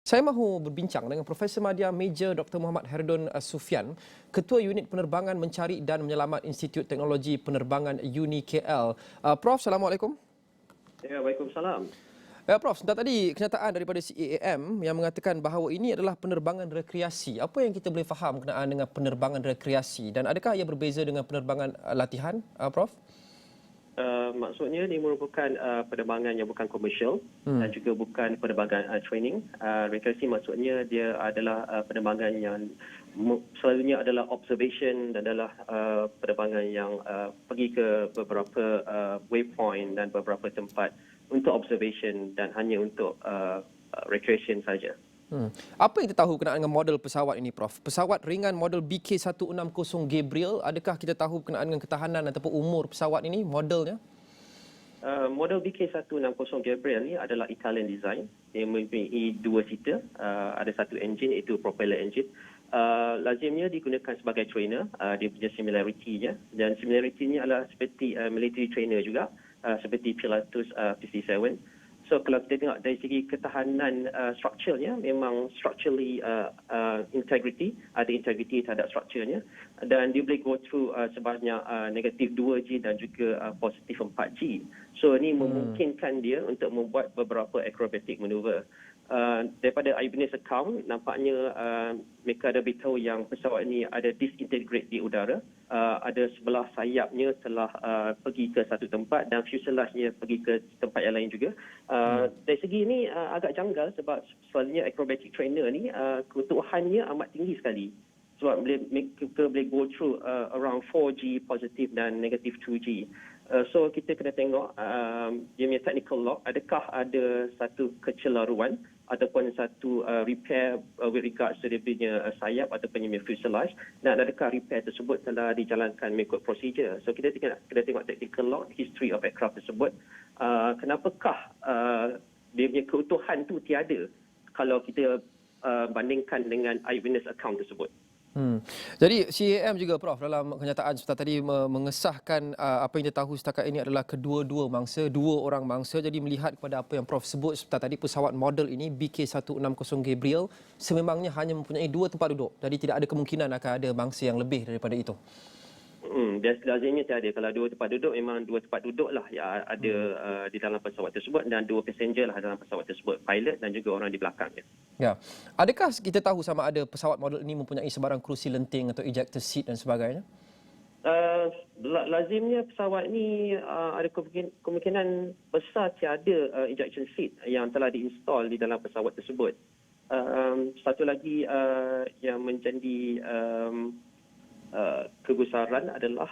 Saya mahu berbincang dengan Profesor Madya Major Dr. Muhammad Hairuddin Sufian, Ketua Unit Penerbangan Mencari dan Menyelamat Institut Teknologi Penerbangan UNI KL. Prof, Assalamualaikum. Ya, Waalaikumsalam. Prof, sebentar tadi kenyataan daripada CAAM yang mengatakan bahawa ini adalah penerbangan rekreasi. Apa yang kita boleh faham berkenaan dengan penerbangan rekreasi dan adakah ia berbeza dengan penerbangan latihan, Prof? Maksudnya ini merupakan penerbangan yang bukan komersial dan juga bukan penerbangan training. Rekreasi maksudnya dia adalah penerbangan yang selalunya adalah observation dan adalah penerbangan yang pergi ke beberapa waypoint dan beberapa tempat untuk observation dan hanya untuk recreation saja. Apa yang kita tahu berkenaan dengan model pesawat ini, Prof? Pesawat ringan model BK160 Gabriel, adakah kita tahu berkenaan dengan ketahanan ataupun umur pesawat ini, modelnya? Model BK160 Gabriel ni adalah Italian design. Dia mempunyai dua seater, ada satu enjin iaitu propeller engine. Lazimnya digunakan sebagai trainer, dia punya similarity-nya. Dan similarity-nya adalah seperti military trainer juga, seperti Pilatus 57. So kalau kita tengok dari segi ketahanan strukturnya, memang structurally integrity, ada integrity terhadap strukturnya, dan dia boleh go through sebanyak negatif 2G dan juga positif 4G. So ini memungkinkan dia untuk membuat beberapa acrobatic maneuver. Daripada eyewitness account, nampaknya mereka ada beritahu yang pesawat ini ada disintegrate di udara. Ada sebelah sayapnya telah pergi ke satu tempat dan fuselage-nya pergi ke tempat yang lain juga. Dari segi ini agak janggal sebab selalunya acrobatic trainer ni ketuhannya amat tinggi sekali. Sebab mereka boleh go through around 4G positif dan negatif 2G. So kita kena tengok dia punya technical log, adakah ada satu kecelaruan ataupun satu repair with regards to dia punya sayap ataupun dia punya fuselage, dan adakah repair tersebut telah dijalankan mengikut prosedur. So kita kena tengok technical log, history of aircraft tersebut. Kenapakah dia punya keutuhan tu tiada kalau kita bandingkan dengan eyewitness account tersebut. Jadi CAM juga, Prof, dalam kenyataan sebentar tadi mengesahkan apa yang kita tahu setakat ini adalah kedua-dua mangsa, dua orang mangsa. Jadi melihat kepada apa yang Prof sebut sebentar tadi, pesawat model ini BK160 Gabriel sememangnya hanya mempunyai dua tempat duduk. Jadi tidak ada kemungkinan akan ada mangsa yang lebih daripada itu. Dan lazimnya tiada. Kalau dua tempat duduk, memang dua tempat duduk lah yang ada di dalam pesawat tersebut dan dua passenger lah dalam pesawat tersebut, pilot dan juga orang di belakangnya. Ya. Adakah kita tahu sama ada pesawat model ini mempunyai sebarang kerusi lenting atau ejector seat dan sebagainya? Lazimnya pesawat ini ada kemungkinan besar tiada ejection seat yang telah diinstal di dalam pesawat tersebut. Satu lagi yang menjadi kegusaran adalah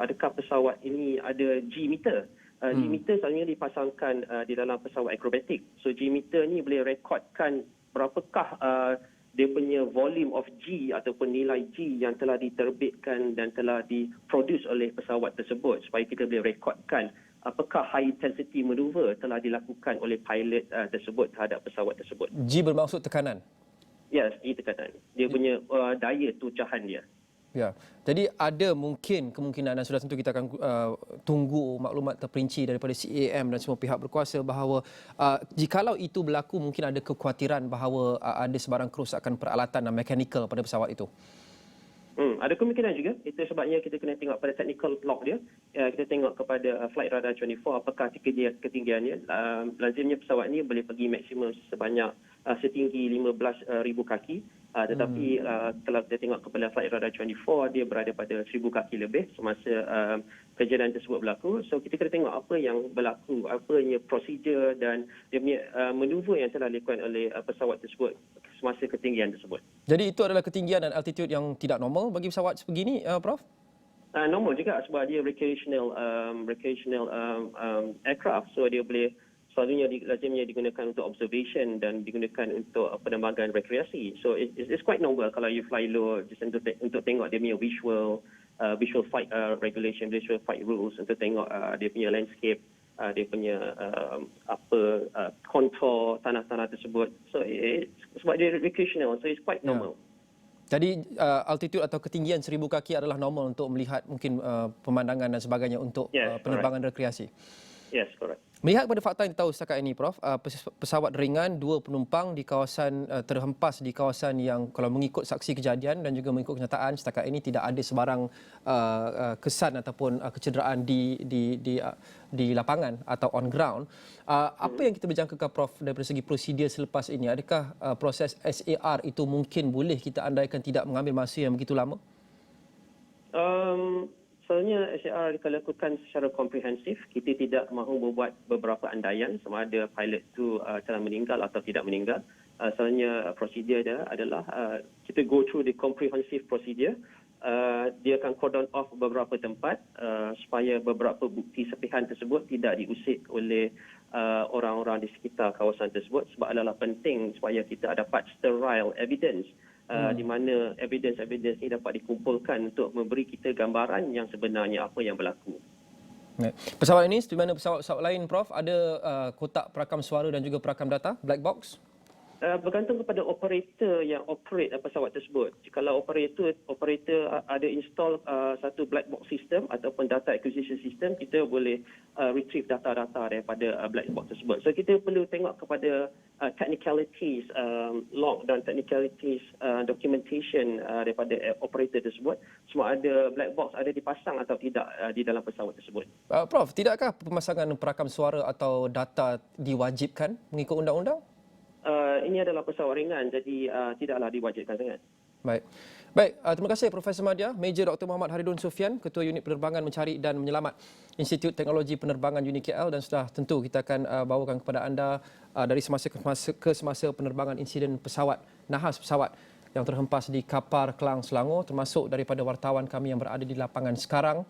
adakah pesawat ini ada G-meter. G-meter selalunya dipasangkan di dalam pesawat akrobatik. So G-meter ni boleh rekodkan berapakah dia punya volume of G ataupun nilai G yang telah diterbitkan dan telah diproduce oleh pesawat tersebut, supaya kita boleh rekodkan apakah high intensity maneuver telah dilakukan oleh pilot tersebut terhadap pesawat tersebut. G bermaksud tekanan? Yes, G tekanan. Dia punya daya tucahan dia. Ya, jadi ada mungkin kemungkinan dan sudah tentu kita akan tunggu maklumat terperinci daripada CAM dan semua pihak berkuasa bahawa jikalau itu berlaku mungkin ada kekhawatiran bahawa ada sebarang kerosakan peralatan dan mekanikal pada pesawat itu. Ada kemungkinan juga. Itu sebabnya kita kena tengok pada technical log dia. Kita tengok kepada flight radar 24 apakah ketinggiannya. Lazimnya pesawat ni boleh pergi maksimum sebanyak setinggi 15,000 kaki. Tetapi kalau kita tengok kepada flight radar 24, dia berada pada 1,000 kaki lebih semasa kejadian tersebut berlaku. So kita kena tengok apa yang berlaku, apanya prosedur dan dia punya maneuver yang telah dilakukan oleh pesawat tersebut semasa ketinggian tersebut. Jadi itu adalah ketinggian dan altitude yang tidak normal bagi pesawat sebegini, Prof? Normal juga sebab dia recreational aircraft. So dia boleh selalunya lazimnya digunakan untuk observation dan digunakan untuk penerbangan rekreasi. So it's quite normal kalau you fly low just untuk tengok dia punya visual flight regulation, visual flight rules, untuk tengok dia punya landscape, dia punya contour tanah-tanah tersebut. So sebab dia recreational, so it's quite normal. Jadi altitude atau ketinggian 1,000 kaki adalah normal untuk melihat mungkin pemandangan dan sebagainya untuk penerbangan rekreasi. Yes, correct. Melihat pada fakta yang tahu setakat ini, Prof, pesawat ringan, 2 penumpang di kawasan terhempas di kawasan yang kalau mengikut saksi kejadian dan juga mengikut kenyataan setakat ini tidak ada sebarang kesan ataupun kecederaan di lapangan atau on ground. Apa yang kita berjangkakan, Prof, daripada segi prosedur selepas ini? Adakah proses SAR itu mungkin boleh kita andaikan tidak mengambil masa yang begitu lama? Sebenarnya SAR kita lakukan secara komprehensif. Kita tidak mahu membuat beberapa andaian sama ada pilot itu telah meninggal atau tidak meninggal. Sebenarnya prosedur dia adalah kita go through the comprehensive procedure. Dia akan cordon off beberapa tempat supaya beberapa bukti serpihan tersebut tidak diusik oleh orang-orang di sekitar kawasan tersebut, sebab adalah penting supaya kita dapat sterile evidence di mana evidence-evidence ini dapat dikumpulkan untuk memberi kita gambaran yang sebenarnya apa yang berlaku. Pesawat ini, seperti mana pesawat-pesawat lain, Prof, ada kotak perakam suara dan juga perakam data, black box? Bergantung kepada operator yang operate pesawat tersebut. Kalau operator ada install satu black box system ataupun data acquisition system, kita boleh retrieve data-data daripada black box tersebut. So kita perlu tengok kepada technicalities log dan technicalities documentation daripada operator tersebut. Semua ada black box ada dipasang atau tidak di dalam pesawat tersebut. Prof, tidakkah pemasangan perakam suara atau data diwajibkan mengikut undang-undang? Ini adalah pesawat ringan, jadi tidaklah diwajibkan sangat. Baik, terima kasih Profesor Madya, Major Dr. Muhammad Haridun Sufian, Ketua Unit Penerbangan Mencari dan Menyelamat Institut Teknologi Penerbangan UniKL, dan sudah tentu kita akan bawakan kepada anda dari semasa ke semasa penerbangan insiden pesawat, nahas pesawat yang terhempas di Kapar, Klang, Selangor, termasuk daripada wartawan kami yang berada di lapangan sekarang.